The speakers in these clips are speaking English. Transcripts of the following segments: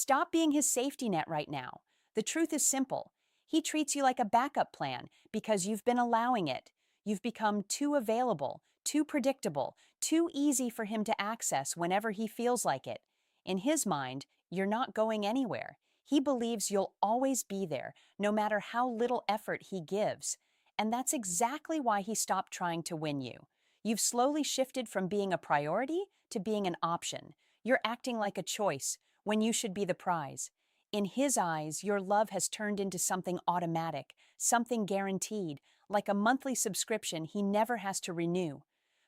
Stop being his safety net right now. The truth is simple. He treats you like a backup plan because you've been allowing it. You've become too available, too predictable, too easy for him to access whenever he feels like it. In his mind, you're not going anywhere. He believes you'll always be there, no matter how little effort he gives. And that's exactly why he stopped trying to win you. You've slowly shifted from being a priority to being an option. You're acting like a choice when you should be the prize. In his eyes, your love has turned into something automatic, something guaranteed, like a monthly subscription he never has to renew.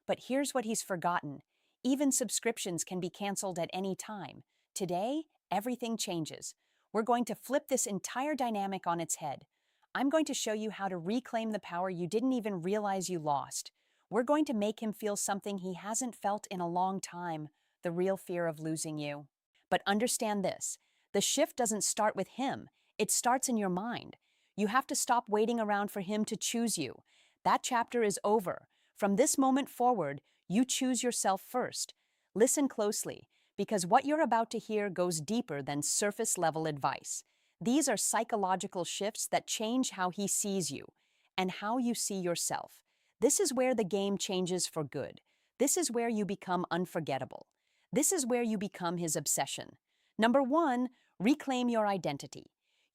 But here's what he's forgotten. Even subscriptions can be canceled at any time. Today, everything changes. We're going to flip this entire dynamic on its head. I'm going to show you how to reclaim the power you didn't even realize you lost. We're going to make him feel something he hasn't felt in a long time, the real fear of losing you. But understand this, the shift doesn't start with him, it starts in your mind. You have to stop waiting around for him to choose you. That chapter is over. From this moment forward, you choose yourself first. Listen closely, because what you're about to hear goes deeper than surface-level advice. These are psychological shifts that change how he sees you and how you see yourself. This is where the game changes for good. This is where you become unforgettable. This is where you become his obsession. Number one, reclaim your identity.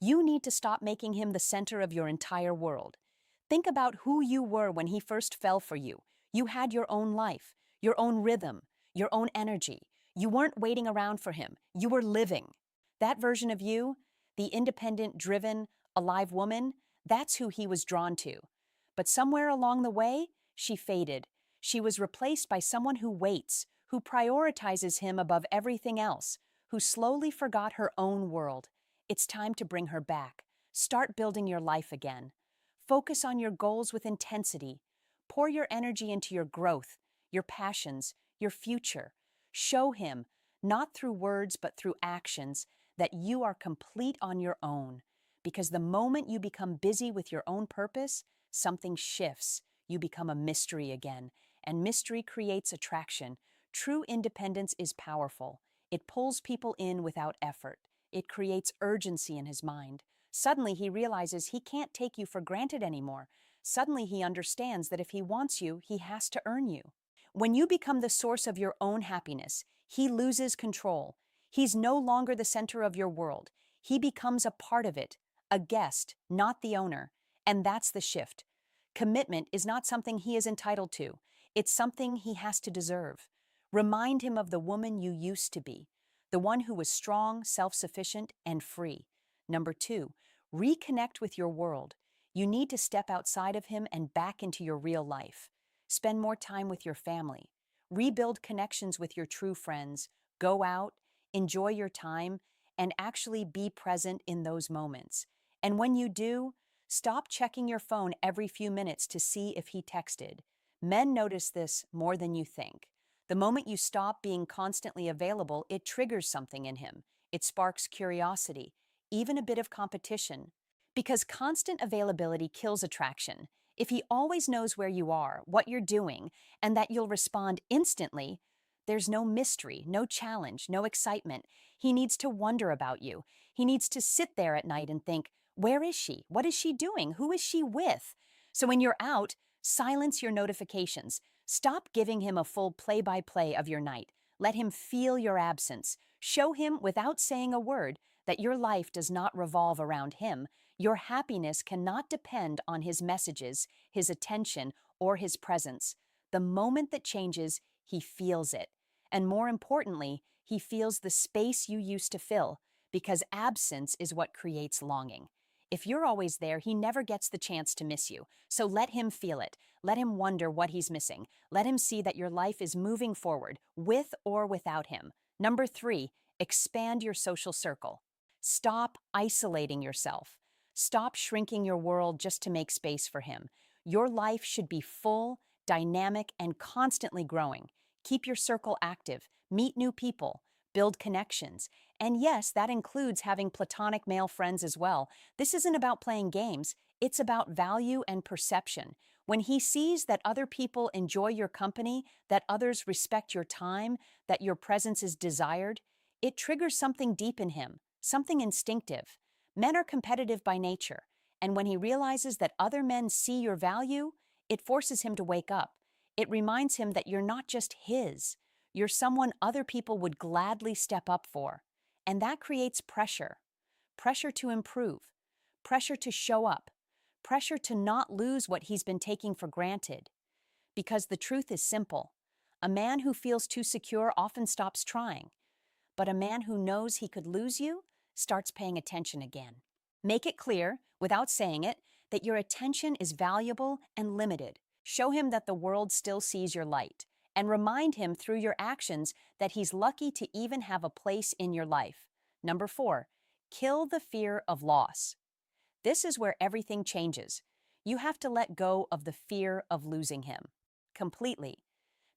You need to stop making him the center of your entire world. Think about who you were when he first fell for you. You had your own life, your own rhythm, your own energy. You weren't waiting around for him. You were living. That version of you, the independent, driven, alive woman, that's who he was drawn to. But somewhere along the way, she faded. She was replaced by someone who waits, who prioritizes him above everything else, who slowly forgot her own world. It's time to bring her back. Start building your life again. Focus on your goals with intensity. Pour your energy into your growth, your passions, your future. Show him, not through words but through actions, that you are complete on your own. Because the moment you become busy with your own purpose, something shifts. You become a mystery again, and mystery creates attraction. True independence is powerful. It pulls people in without effort. It creates urgency in his mind. Suddenly he realizes he can't take you for granted anymore. Suddenly he understands that if he wants you, he has to earn you. When you become the source of your own happiness, he loses control. He's no longer the center of your world. He becomes a part of it, a guest, not the owner. And that's the shift. Commitment is not something he is entitled to. It's something he has to deserve. Remind him of the woman you used to be, the one who was strong, self-sufficient, and free. Number two, reconnect with your world. You need to step outside of him and back into your real life. Spend more time with your family. Rebuild connections with your true friends. Go out, enjoy your time, and actually be present in those moments. And when you do, stop checking your phone every few minutes to see if he texted. Men notice this more than you think. The moment you stop being constantly available, it triggers something in him. It sparks curiosity, even a bit of competition. Because constant availability kills attraction. If he always knows where you are, what you're doing, and that you'll respond instantly, there's no mystery, no challenge, no excitement. He needs to wonder about you. He needs to sit there at night and think, where is she? What is she doing? Who is she with? So when you're out, silence your notifications. Stop giving him a full play-by-play of your night. Let him feel your absence. Show him, without saying a word, that your life does not revolve around him. Your happiness cannot depend on his messages, his attention, or his presence. The moment that changes, he feels it. And more importantly, he feels the space you used to fill, because absence is what creates longing. If you're always there, he never gets the chance to miss you. So let him feel it. Let him wonder what he's missing. Let him see that your life is moving forward, with or without him. Number three, expand your social circle. Stop isolating yourself. Stop shrinking your world just to make space for him. Your life should be full, dynamic, and constantly growing. Keep your circle active. Meet new people. Build connections. And yes, that includes having platonic male friends as well. This isn't about playing games. It's about value and perception. When he sees that other people enjoy your company, that others respect your time, that your presence is desired, It triggers something deep in him, something instinctive. Men are competitive by nature, and when he realizes that other men see your value, it forces him to wake up. It reminds him that you're not just his, you're someone other people would gladly step up for. And that creates pressure. Pressure to improve, pressure to show up, pressure to not lose what he's been taking for granted. Because the truth is simple. A man who feels too secure often stops trying, but a man who knows he could lose you starts paying attention again. Make it clear, without saying it, that your attention is valuable and limited. Show him that the world still sees your light, and remind him through your actions that he's lucky to even have a place in your life. Number 4, kill the fear of loss. This is where everything changes. You have to let go of the fear of losing him completely,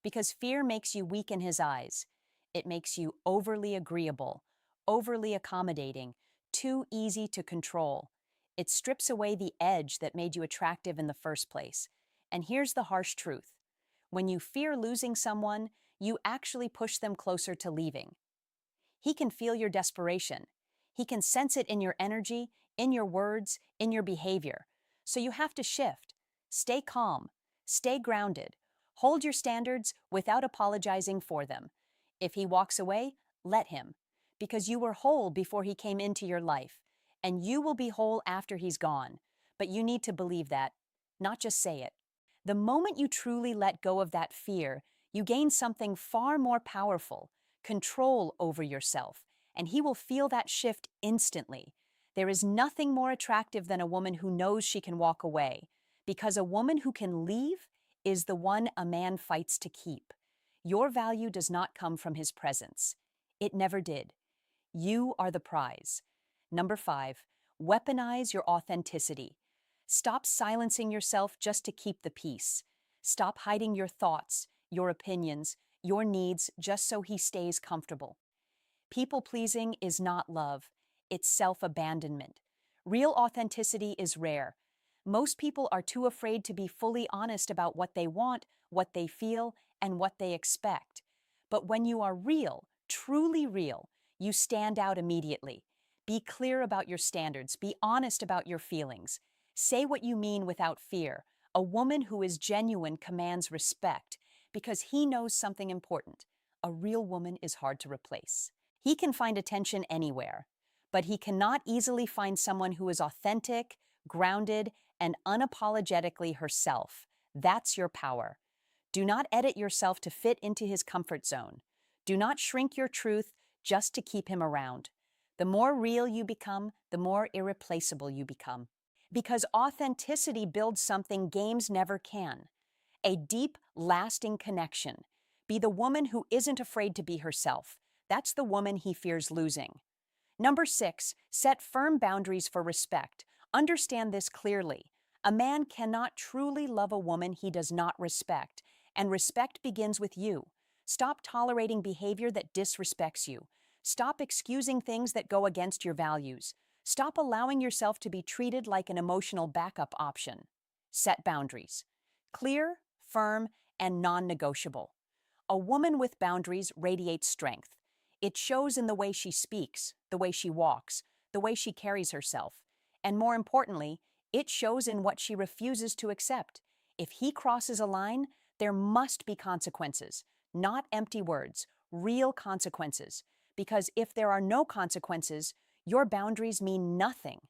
because fear makes you weak in his eyes. It makes you overly agreeable, overly accommodating, too easy to control. It strips away the edge that made you attractive in the first place. And here's the harsh truth. When you fear losing someone, you actually push them closer to leaving. He can feel your desperation. He can sense it in your energy, in your words, in your behavior. So you have to shift. Stay calm. Stay grounded. Hold your standards without apologizing for them. If he walks away, let him. Because you were whole before he came into your life, and you will be whole after he's gone. But you need to believe that, not just say it. The moment you truly let go of that fear, you gain something far more powerful, control over yourself, and he will feel that shift instantly. There is nothing more attractive than a woman who knows she can walk away, because a woman who can leave is the one a man fights to keep. Your value does not come from his presence. It never did. You are the prize. Number 5, weaponize your authenticity. Stop silencing yourself just to keep the peace. Stop hiding your thoughts, your opinions, your needs just so he stays comfortable. People-pleasing is not love. It's self-abandonment. Real authenticity is rare. Most people are too afraid to be fully honest about what they want, what they feel, and what they expect. But when you are real, truly real, you stand out immediately. Be clear about your standards. Be honest about your feelings. Say what you mean without fear. A woman who is genuine commands respect because he knows something important. A real woman is hard to replace. He can find attention anywhere, but he cannot easily find someone who is authentic, grounded, and unapologetically herself. That's your power. Do not edit yourself to fit into his comfort zone. Do not shrink your truth just to keep him around. The more real you become, the more irreplaceable you become. Because authenticity builds something games never can. A deep, lasting connection. Be the woman who isn't afraid to be herself. That's the woman he fears losing. Number 6, set firm boundaries for respect. Understand this clearly. A man cannot truly love a woman he does not respect, and respect begins with you. Stop tolerating behavior that disrespects you. Stop excusing things that go against your values. Stop allowing yourself to be treated like an emotional backup option. Set boundaries. Clear, firm, and non-negotiable. A woman with boundaries radiates strength. It shows in the way she speaks, the way she walks, the way she carries herself. And more importantly, it shows in what she refuses to accept. If he crosses a line, there must be consequences, not empty words, real consequences. Because if there are no consequences, your boundaries mean nothing.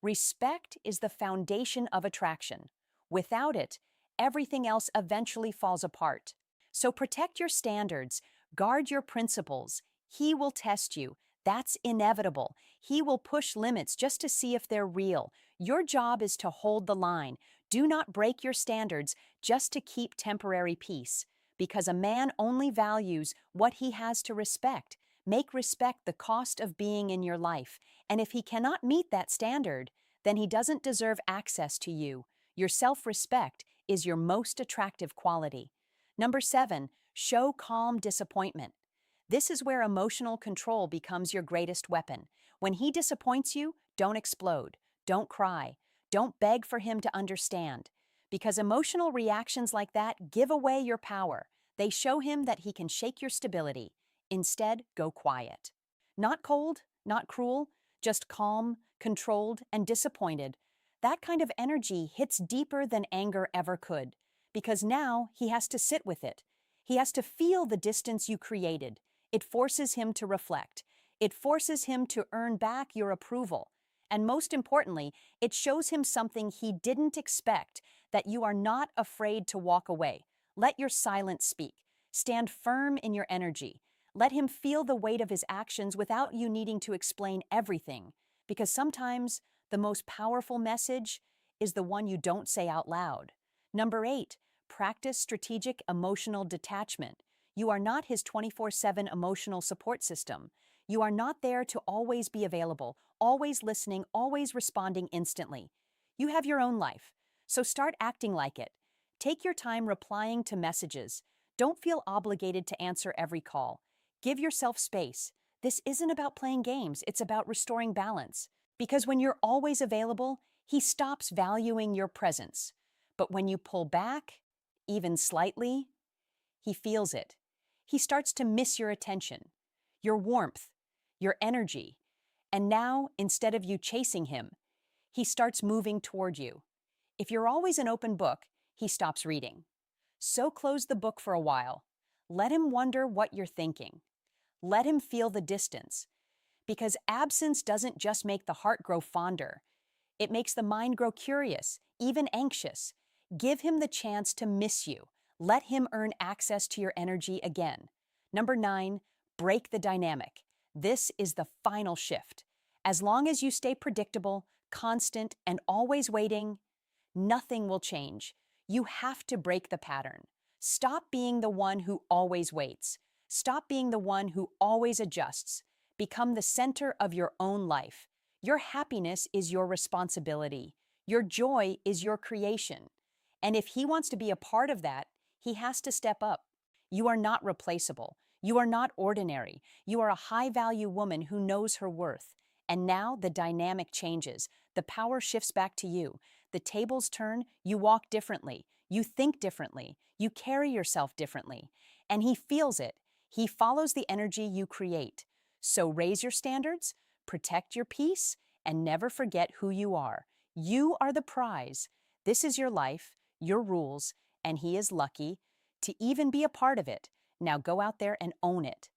Respect is the foundation of attraction. Without it, everything else eventually falls apart. So protect your standards, guard your principles. He will test you. That's inevitable. He will push limits just to see if they're real. Your job is to hold the line. Do not break your standards just to keep temporary peace. Because a man only values what he has to respect. Make respect the cost of being in your life. And if he cannot meet that standard, then he doesn't deserve access to you. Your self-respect is your most attractive quality. Number 7, show calm disappointment. This is where emotional control becomes your greatest weapon. When he disappoints you, don't explode, don't cry, don't beg for him to understand. Because emotional reactions like that give away your power. They show him that he can shake your stability. Instead, go quiet. Not cold, not cruel, just calm, controlled, and disappointed. That kind of energy hits deeper than anger ever could, because now he has to sit with it. He has to feel the distance you created. It forces him to reflect. It forces him to earn back your approval. And most importantly, it shows him something he didn't expect, that you are not afraid to walk away. Let your silence speak. Stand firm in your energy. Let him feel the weight of his actions without you needing to explain everything. Because sometimes the most powerful message is the one you don't say out loud. Number 8, practice strategic emotional detachment. You are not his 24/7 emotional support system. You are not there to always be available, always listening, always responding instantly. You have your own life, so start acting like it. Take your time replying to messages. Don't feel obligated to answer every call. Give yourself space. This isn't about playing games, it's about restoring balance. Because when you're always available, he stops valuing your presence. But when you pull back, even slightly, he feels it. He starts to miss your attention, your warmth, your energy. And now, instead of you chasing him, he starts moving toward you. If you're always an open book, he stops reading. So close the book for a while. Let him wonder what you're thinking. Let him feel the distance. Because absence doesn't just make the heart grow fonder, it makes the mind grow curious, even anxious. Give him the chance to miss you. Let him earn access to your energy again. Number 9, break the dynamic. This is the final shift. As long as you stay predictable, constant, and always waiting, nothing will change. You have to break the pattern. Stop being the one who always waits. Stop being the one who always adjusts. Become the center of your own life. Your happiness is your responsibility. Your joy is your creation. And if he wants to be a part of that, he has to step up. You are not replaceable. You are not ordinary. You are a high-value woman who knows her worth. And now the dynamic changes. The power shifts back to you. The tables turn, you walk differently. You think differently. You carry yourself differently. And he feels it. He follows the energy you create. So raise your standards, protect your peace, and never forget who you are. You are the prize. This is your life, your rules, and he is lucky to even be a part of it. Now go out there and own it.